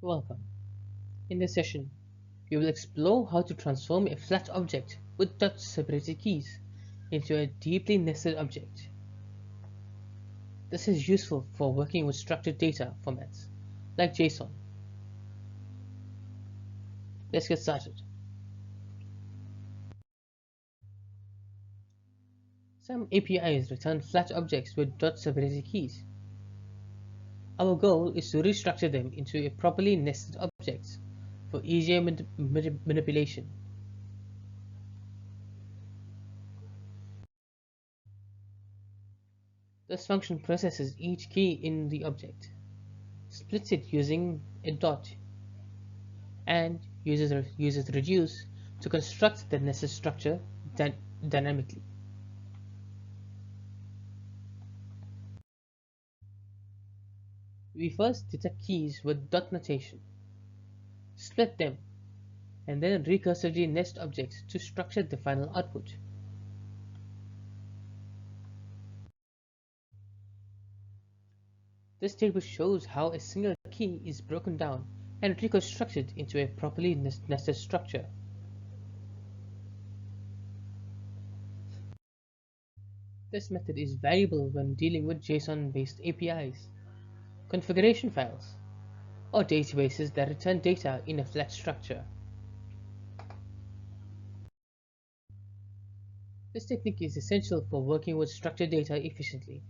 Welcome. In this session, we will explore how to transform a flat object with dot-separated keys into a deeply nested object. This is useful for working with structured data formats, like JSON. Let's get started. Some APIs return flat objects with dot-separated keys. Our goal is to restructure them into a properly nested objects for easier manipulation. This function processes each key in the object, splits it using a dot, and uses reduce to construct the nested structure dynamically. We first detect keys with dot notation, split them, and then recursively nest objects to structure the final output. This table shows how a single key is broken down and reconstructed into a properly nested structure. This method is valuable when dealing with JSON-based APIs, configuration files, or databases that return data in a flat structure. This technique is essential for working with structured data efficiently.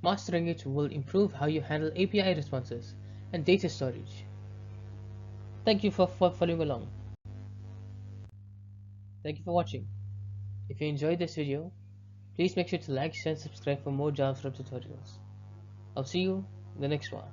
Mastering it will improve how you handle API responses and data storage. Thank you for following along. Thank you for watching. If you enjoyed this video, please make sure to like, share, and subscribe for more JavaScript tutorials. I'll see you in the next one.